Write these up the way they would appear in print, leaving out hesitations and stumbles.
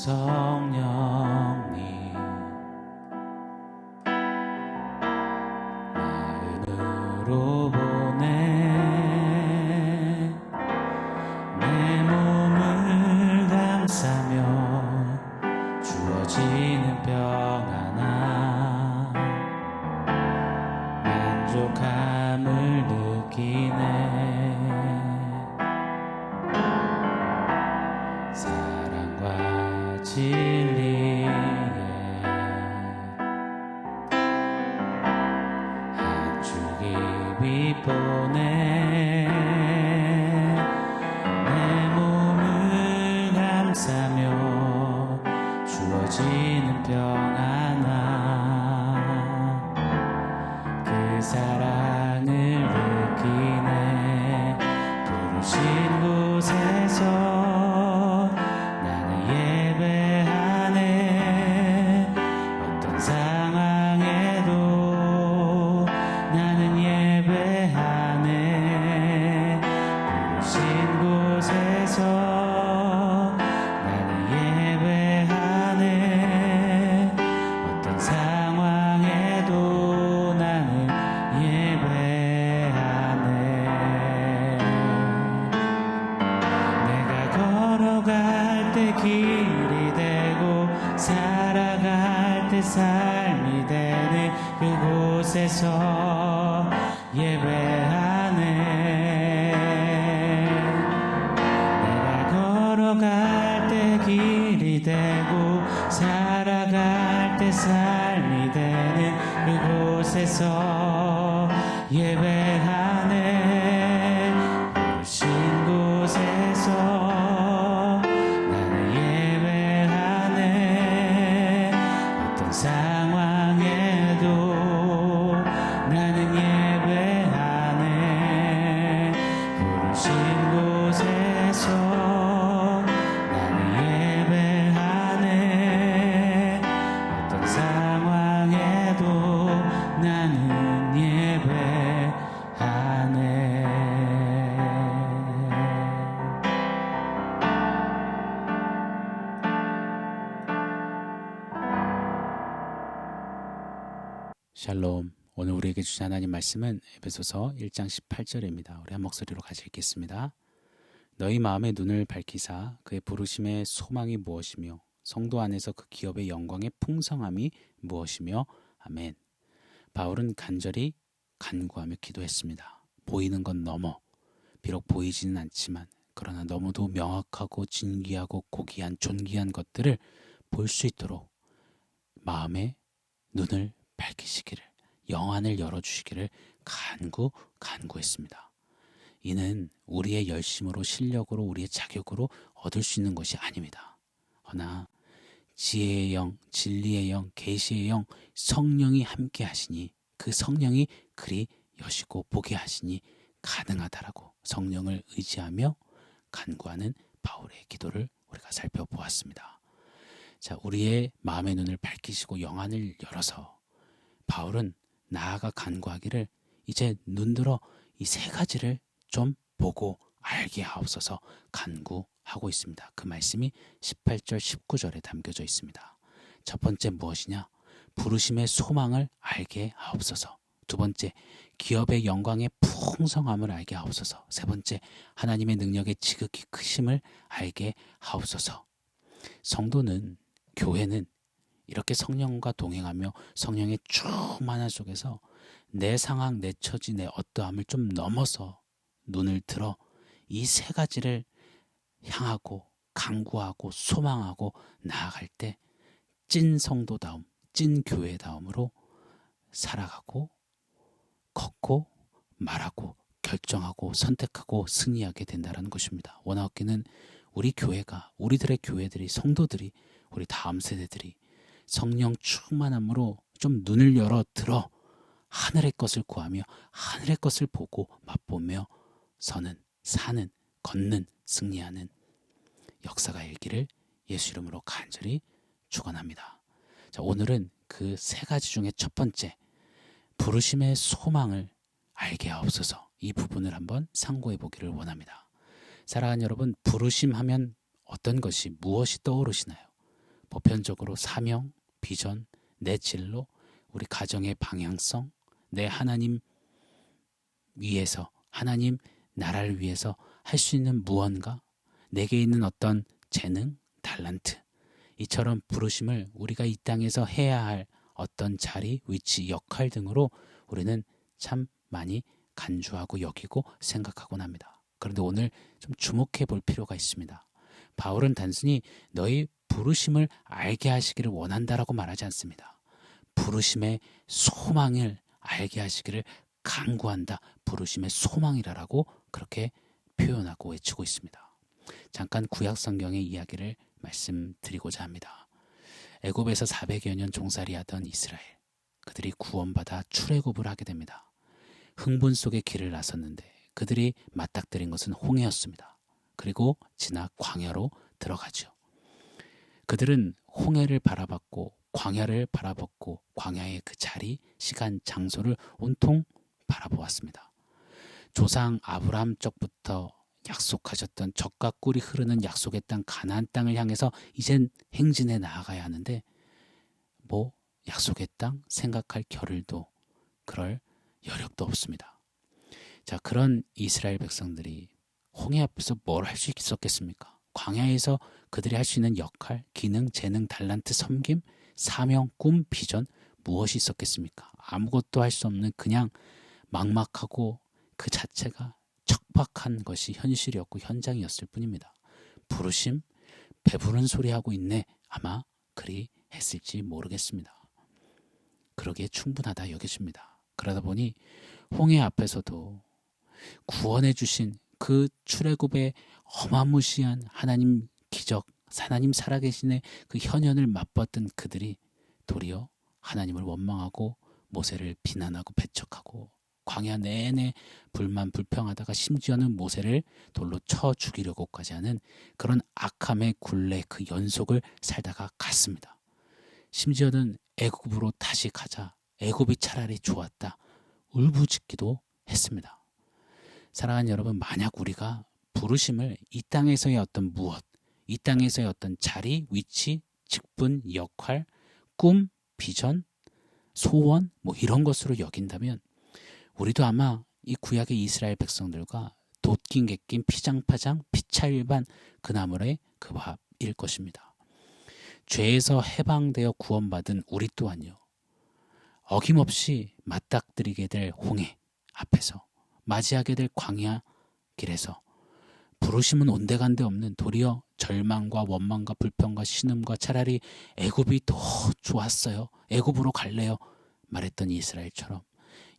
성령님 마음으로 보내 내 몸을 감싸며 주어지는 평안함 만족함을 느끼네 사랑과 진리에 한 줄기 보내 내 몸을 감싸며 주어지는 평안함 그 사랑을 느끼네 부르신 곳에서 나는 예배하네 어떤 상황에도 나는 예배하네 부르신 곳에서 나는 예배하네 어떤 상황에도 나는 예배하네 내가 걸어갈 때 길이 되고 살아갈 때 삶이 되는 그곳에서 예배하네 내가 걸어갈 때 길이 되고 살아갈 때 삶이 되는 그곳에서 예배하네 부르신 곳에서 나는 예배하네 어떤 상황에도 나는 예배하네 부르신 곳에서 나는 예배하네 어떤 상황에도 나는 예배하네 샬롬. 오늘 우리에게 주신 하나님 말씀은 에베소서 1장 18절입니다. 우리 한 목소리로 같이 읽겠습니다. 너희 마음의 눈을 밝히사 그의 부르심의 소망이 무엇이며 성도 안에서 그 기업의 영광의 풍성함이 무엇이며 아멘. 바울은 간절히 간구하며 기도했습니다. 보이는 건 넘어 비록 보이지는 않지만 그러나 너무도 명확하고 진귀하고 고귀한 존귀한 것들을 볼 수 있도록 마음의 눈을 밝히시기를 영안을 열어주시기를 간구했습니다. 이는 우리의 열심으로 실력으로 우리의 자격으로 얻을 수 있는 것이 아닙니다. 허나 지혜의 영, 진리의 영, 계시의 영, 성령이 함께 하시니 그 성령이 그리 여시고 보게 하시니 가능하다라고 성령을 의지하며 간구하는 바울의 기도를 우리가 살펴보았습니다. 자, 우리의 마음의 눈을 밝히시고 영안을 열어서 바울은 나아가 간구하기를 이제 눈들어 이 세 가지를 좀 보고 알게 하옵소서 간구하고 있습니다. 그 말씀이 18절 19절에 담겨져 있습니다. 첫 번째 무엇이냐? 부르심의 소망을 알게 하옵소서. 두 번째, 기업의 영광의 풍성함을 알게 하옵소서. 세 번째, 하나님의 능력의 지극히 크심을 알게 하옵소서. 성도는, 교회는 이렇게 성령과 동행하며 성령의 충만함 속에서 내 상황, 내 처지, 내 어떠함을 좀 넘어서 눈을 들어 이 세 가지를 향하고 간구하고 소망하고 나아갈 때 찐 성도다움, 찐 교회다움으로 살아가고 걷고 말하고 결정하고 선택하고 승리하게 된다는 것입니다. 원하옵기는 우리 교회가, 우리들의 교회들이, 성도들이, 우리 다음 세대들이 성령 충만함으로 좀 눈을 열어 들어 하늘의 것을 구하며 하늘의 것을 보고 맛보며 서는, 사는, 걷는, 승리하는 역사가 일기를 예수 이름으로 간절히 축원합니다. 자, 오늘은 그 세 가지 중에 첫 번째, 부르심의 소망을 알게 하옵소서, 이 부분을 한번 상고해 보기를 원합니다. 사랑하는 여러분, 부르심 하면 어떤 것이, 무엇이 떠오르시나요? 보편적으로 사명, 비전, 내 진로, 우리 가정의 방향성, 내 하나님 위해서, 하나님 나라를 위해서 할 수 있는 무언가, 내게 있는 어떤 재능, 달란트, 이처럼 부르심을 우리가 이 땅에서 해야 할 어떤 자리, 위치, 역할 등으로 우리는 참 많이 간주하고 여기고 생각하곤 합니다. 그런데 오늘 좀 주목해 볼 필요가 있습니다. 바울은 단순히 너희 부르심을 알게 하시기를 원한다라고 말하지 않습니다. 부르심의 소망을 알게 하시기를 간구한다. 부르심의 소망이라고 그렇게 표현하고 외치고 있습니다. 잠깐 구약 성경의 이야기를 말씀드리고자 합니다. 애굽에서 400여 년 종살이 하던 이스라엘, 그들이 구원받아 출애굽을 하게 됩니다. 흥분 속에 길을 나섰는데 그들이 맞닥뜨린 것은 홍해였습니다. 그리고 지나 광야로 들어가죠. 그들은 홍해를 바라봤고 광야를 바라봤고 광야의 그 자리, 시간, 장소를 온통 바라보았습니다. 조상 아브라함 쪽부터 약속하셨던 젖과 꿀이 흐르는 약속의 땅 가나안 땅을 향해서 이젠 행진해 나아가야 하는데 뭐 약속의 땅 생각할 겨를도 그럴 여력도 없습니다. 자, 그런 이스라엘 백성들이 홍해 앞에서 뭘 할 수 있었겠습니까? 광야에서 그들이 할 수 있는 역할, 기능, 재능, 달란트, 섬김, 사명, 꿈, 비전 무엇이 있었겠습니까? 아무것도 할 수 없는 그냥 막막하고 그 자체가 척박한 것이 현실이었고 현장이었을 뿐입니다. 부르심, 배부른 소리하고 있네. 아마 그리 했을지 모르겠습니다. 그러기에 충분하다 여겨집니다. 그러다 보니 홍해 앞에서도 구원해 주신 그 출애굽의 어마무시한 하나님 기적, 하나님 살아계신의 그 현현을 맛봤던 그들이 도리어 하나님을 원망하고 모세를 비난하고 배척하고 광야 내내 불평하다가 심지어는 모세를 돌로 쳐 죽이려고까지 하는 그런 악함의 굴레 그 연속을 살다가 갔습니다. 심지어는 애굽으로 다시 가자. 애굽이 차라리 좋았다. 울부짖기도 했습니다. 사랑하는 여러분, 만약 우리가 부르심을 이 땅에서의 어떤 무엇, 이 땅에서의 어떤 자리, 위치, 직분, 역할, 꿈, 비전, 소원 뭐 이런 것으로 여긴다면 우리도 아마 이 구약의 이스라엘 백성들과 돛긴 객긴 피장파장 피차일반 그 나물의 그 밥일 것입니다. 죄에서 해방되어 구원받은 우리 또한요. 어김없이 맞닥뜨리게 될 홍해 앞에서 맞이하게 될 광야 길에서 부르심은 온데간데 없는 도리어 절망과 원망과 불평과 신음과 차라리 애굽이 더 좋았어요. 애굽으로 갈래요. 말했던 이스라엘처럼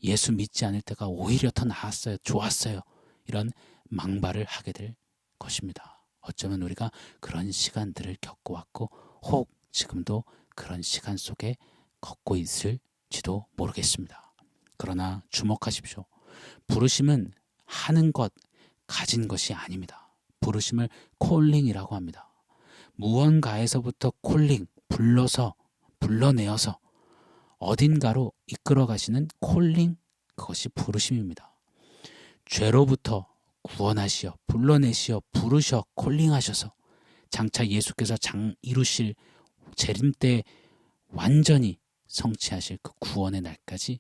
예수 믿지 않을 때가 오히려 더 나았어요. 좋았어요. 이런 망발을 하게 될 것입니다. 어쩌면 우리가 그런 시간들을 겪어왔고 혹 지금도 그런 시간 속에 걷고 있을지도 모르겠습니다. 그러나 주목하십시오. 부르심은 하는 것, 가진 것이 아닙니다. 부르심을 콜링이라고 합니다. 무언가에서부터 콜링, 불러내어서 어딘가로 이끌어 가시는 콜링, 그것이 부르심입니다. 죄로부터 구원하시어, 불러내시어, 부르셔, 콜링하셔서 장차 예수께서 이루실 재림 때 완전히 성취하실 그 구원의 날까지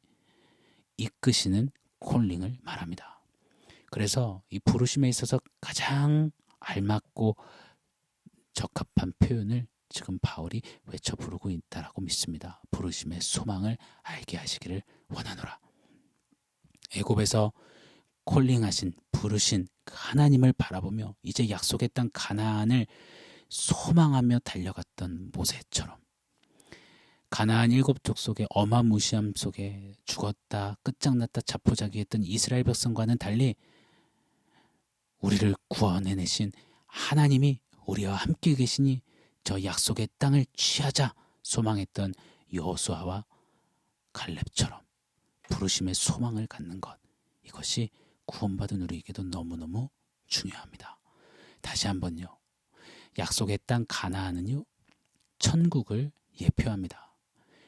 이끄시는 콜링을 말합니다. 그래서 이 부르심에 있어서 가장 알맞고 적합한 표현을 지금 바울이 외쳐 부르고 있다라고 믿습니다. 부르심의 소망을 알게 하시기를 원하노라. 애굽에서 콜링하신 부르신 그 하나님을 바라보며 이제 약속의 땅 가나안을 소망하며 달려갔던 모세처럼 가나안 7족 속에 어마무시함 속에 죽었다 끝장났다 자포자기했던 이스라엘 백성과는 달리 우리를 구원해내신 하나님이 우리와 함께 계시니 저 약속의 땅을 취하자 소망했던 여호수아와 갈렙처럼 부르심의 소망을 갖는 것, 이것이 구원받은 우리에게도 너무너무 중요합니다. 다시 한번요. 약속의 땅 가나안은요, 천국을 예표합니다.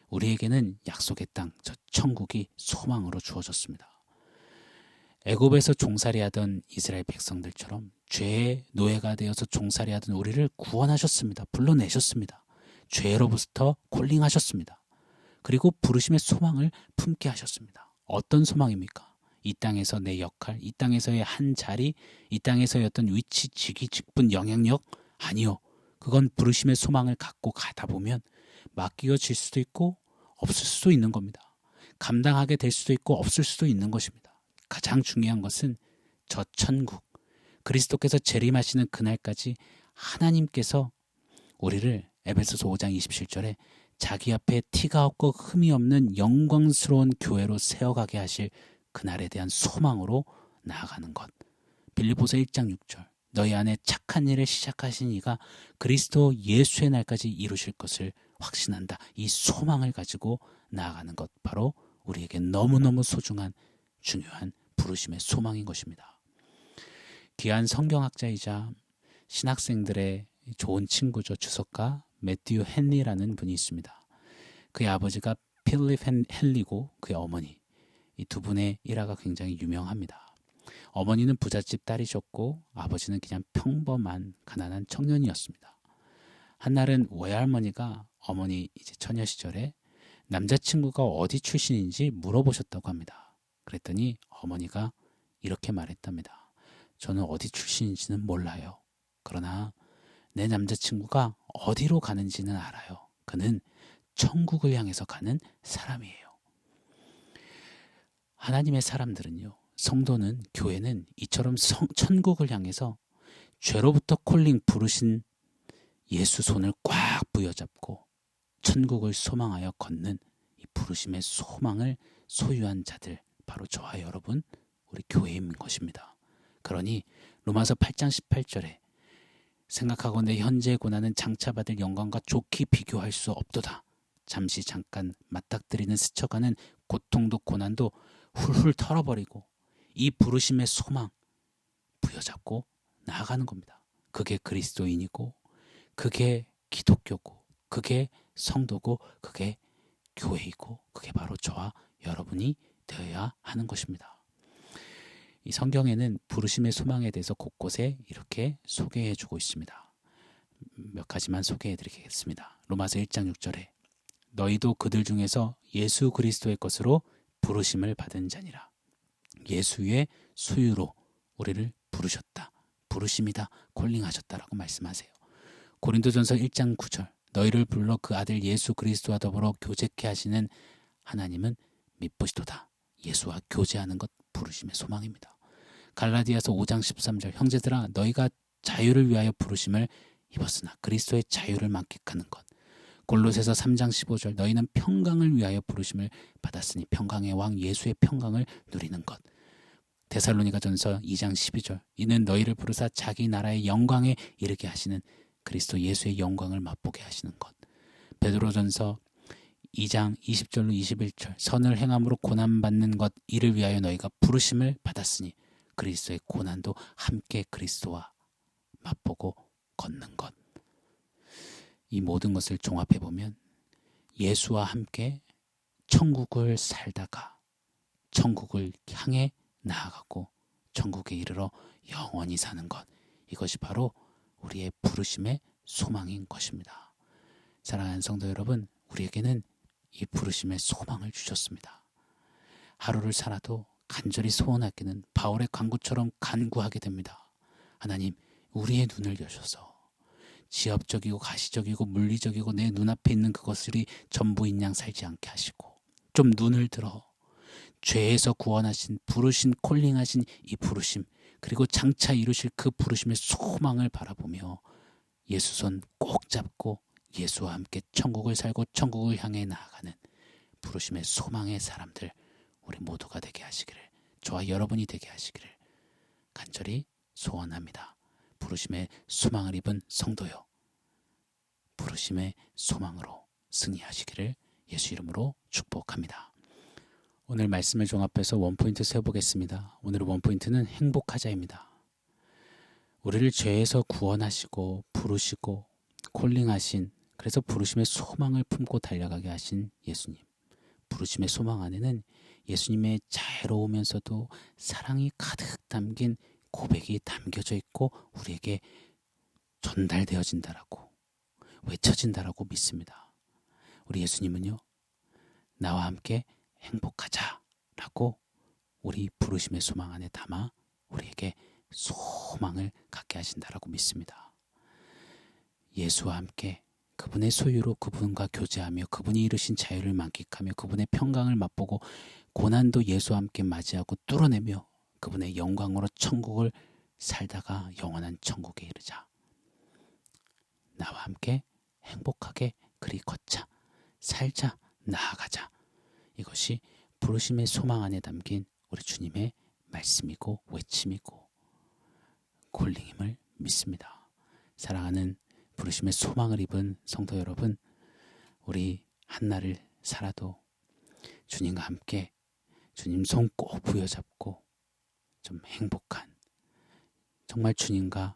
우리에게는 약속의 땅, 저 천국이 소망으로 주어졌습니다. 애굽에서 종살이하던 이스라엘 백성들처럼 죄의 노예가 되어서 종살이하던 우리를 구원하셨습니다. 불러내셨습니다. 죄로부터 콜링하셨습니다. 그리고 부르심의 소망을 품게 하셨습니다. 어떤 소망입니까? 이 땅에서 내 역할, 이 땅에서의 한 자리, 이 땅에서의 어떤 위치, 직위, 직분, 영향력? 아니요. 그건 부르심의 소망을 갖고 가다 보면 맡겨질 수도 있고 없을 수도 있는 겁니다. 감당하게 될 수도 있고 없을 수도 있는 것입니다. 가장 중요한 것은 저 천국, 그리스도께서 재림하시는 그날까지 하나님께서 우리를 에베소서 5장 27절에 자기 앞에 티가 없고 흠이 없는 영광스러운 교회로 세워가게 하실 그날에 대한 소망으로 나아가는 것. 빌립보서 1장 6절 너희 안에 착한 일을 시작하신 이가 그리스도 예수의 날까지 이루실 것을 확신한다. 이 소망을 가지고 나아가는 것, 바로 우리에게 너무너무 소중한 중요한 부르심의 소망인 것입니다. 귀한 성경학자이자 신학생들의 좋은 친구죠. 주석가 매튜 헨리라는 분이 있습니다. 그의 아버지가 필립 헨리고 그의 어머니, 이 두 분의 일화가 굉장히 유명합니다. 어머니는 부잣집 딸이셨고 아버지는 그냥 평범한 가난한 청년이었습니다. 한날은 외할머니가 어머니 이제 처녀 시절에 남자친구가 어디 출신인지 물어보셨다고 합니다. 그랬더니 어머니가 이렇게 말했답니다. 저는 어디 출신인지는 몰라요. 그러나 내 남자친구가 어디로 가는지는 알아요. 그는 천국을 향해서 가는 사람이에요. 하나님의 사람들은요, 성도는, 교회는 이처럼 천국을 향해서 죄로부터 콜링 부르신 예수 손을 꽉 부여잡고 천국을 소망하여 걷는 이 부르심의 소망을 소유한 자들, 바로 저와 여러분, 우리 교회인 것입니다. 그러니 로마서 8장 18절에 생각하고 내 현재의 고난은 장차 받을 영광과 좋게 비교할 수 없도다. 잠시 잠깐 맞닥뜨리는 스쳐가는 고통도 고난도 훌훌 털어버리고 이 부르심의 소망 부여잡고 나아가는 겁니다. 그게 그리스도인이고, 그게 기독교고, 그게 성도고, 그게 교회이고, 그게 바로 저와 여러분이 되어야 하는 것입니다. 이 성경에는 부르심의 소망에 대해서 곳곳에 이렇게 소개해주고 있습니다. 몇 가지만 소개해드리겠습니다. 로마서 1장 6절에 너희도 그들 중에서 예수 그리스도의 것으로 부르심을 받은 자니라. 예수의 수유로 우리를 부르셨다. 부르심이다. 콜링하셨다라고 말씀하세요. 고린도전서 1장 9절 너희를 불러 그 아들 예수 그리스도와 더불어 교제케 하시는 하나님은 미쁘시도다. 예수와 교제하는 것 부르심의 소망입니다. 갈라디아서 5장 13절 형제들아 너희가 자유를 위하여 부르심을 입었으나 그리스도의 자유를 만끽하는 것. 골로새서 3장 15절 너희는 평강을 위하여 부르심을 받았으니 평강의 왕 예수의 평강을 누리는 것. 데살로니가전서 2장 12절 이는 너희를 부르사 자기 나라의 영광에 이르게 하시는 그리스도 예수의 영광을 맛보게 하시는 것. 베드로전서 2장 20절로 21절 선을 행함으로 고난받는 것 이를 위하여 너희가 부르심을 받았으니 그리스도의 고난도 함께 그리스도와 맛보고 걷는 것. 이 모든 것을 종합해보면 예수와 함께 천국을 살다가 천국을 향해 나아가고 천국에 이르러 영원히 사는 것, 이것이 바로 우리의 부르심의 소망인 것입니다. 사랑하는 성도 여러분, 우리에게는 이 부르심의 소망을 주셨습니다. 하루를 살아도 간절히 소원하기는 바울의 간구처럼 간구하게 됩니다. 하나님, 우리의 눈을 여셔서 지엽적이고 가시적이고 물리적이고 내 눈앞에 있는 그것들이 전부인 양 살지 않게 하시고 좀 눈을 들어 죄에서 구원하신 부르신 콜링하신 이 부르심, 그리고 장차 이루실 그 부르심의 소망을 바라보며 예수 손 꼭 잡고 예수와 함께 천국을 살고 천국을 향해 나아가는 부르심의 소망의 사람들, 우리 모두가 되게 하시기를, 저와 여러분이 되게 하시기를 간절히 소원합니다. 부르심의 소망을 입은 성도요, 부르심의 소망으로 승리하시기를 예수 이름으로 축복합니다. 오늘 말씀을 종합해서 원포인트 세워보겠습니다. 오늘의 원포인트는 행복하자입니다. 우리를 죄에서 구원하시고 부르시고 콜링하신, 그래서 부르심의 소망을 품고 달려가게 하신 예수님. 부르심의 소망 안에는 예수님의 자애로우면서도 사랑이 가득 담긴 고백이 담겨져 있고 우리에게 전달되어진다라고, 외쳐진다라고 믿습니다. 우리 예수님은요, 나와 함께 행복하자라고 우리 부르심의 소망 안에 담아 우리에게 소망을 갖게 하신다라고 믿습니다. 예수와 함께 그분의 소유로 그분과 교제하며 그분이 이루신 자유를 만끽하며 그분의 평강을 맛보고 고난도 예수와 함께 맞이하고 뚫어내며 그분의 영광으로 천국을 살다가 영원한 천국에 이르자. 나와 함께 행복하게 그리 걷자, 살자, 나아가자. 이것이 부르심의 소망 안에 담긴 우리 주님의 말씀이고 외침이고 콜링임을 믿습니다. 사랑하는 부르심의 소망을 입은 성도 여러분, 우리 한날을 살아도 주님과 함께 주님 손 꼭 부여잡고 좀 행복한, 정말 주님과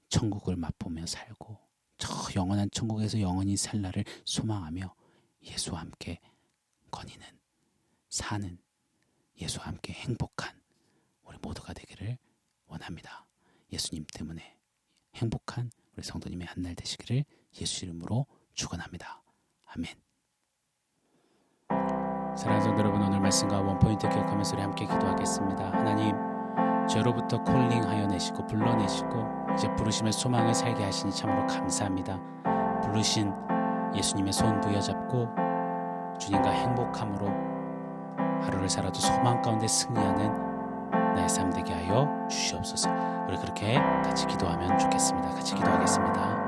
천국을 맛보며 살고 저 영원한 천국에서 영원히 살 날을 소망하며 예수와 함께 거니는, 사는, 예수와 함께 행복한 우리 모두가 되기를 원합니다. 예수님 때문에 행복한 우리 성도님의 한날 되시기를 예수 이름으로 축원합니다. 아멘. 사랑하는 성도 여러분, 오늘 말씀과 원포인트 기억하면서 우리 함께 기도하겠습니다. 하나님, 죄로부터 콜링하여 내시고 불러내시고 이제 부르심의 소망을 살게 하시니 참으로 감사합니다. 부르신 예수님의 손 부여잡고 주님과 행복함으로 하루를 살아도 소망 가운데 승리하는 나의 삶 되게 하여 주시옵소서. 우리 그렇게 같이 기도하면 좋겠습니다. 같이 기도하겠습니다.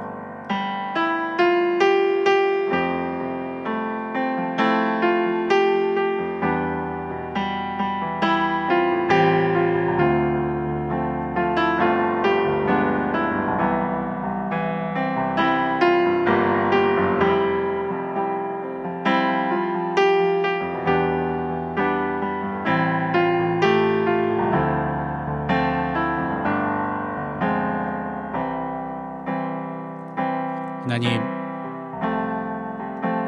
하나님,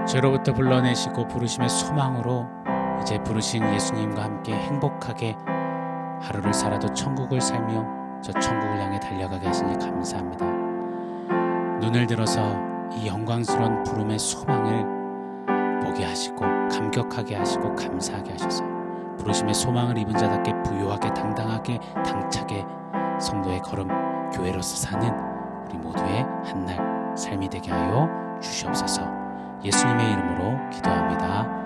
죄로부터 불러내시고 부르심의 소망으로 이제 부르신 예수님과 함께 행복하게 하루를 살아도 천국을 살며 저 천국을 향해 달려가게 하시니 감사합니다. 눈을 들어서 이 영광스러운 부름의 소망을 보게 하시고 감격하게 하시고 감사하게 하셔서 부르심의 소망을 입은 자답게 부유하게 당당하게 당차게 성도의 걸음 교회로서 사는 우리 모두의 한날 삶이 되게 하여 주시옵소서. 예수님의 이름으로 기도합니다.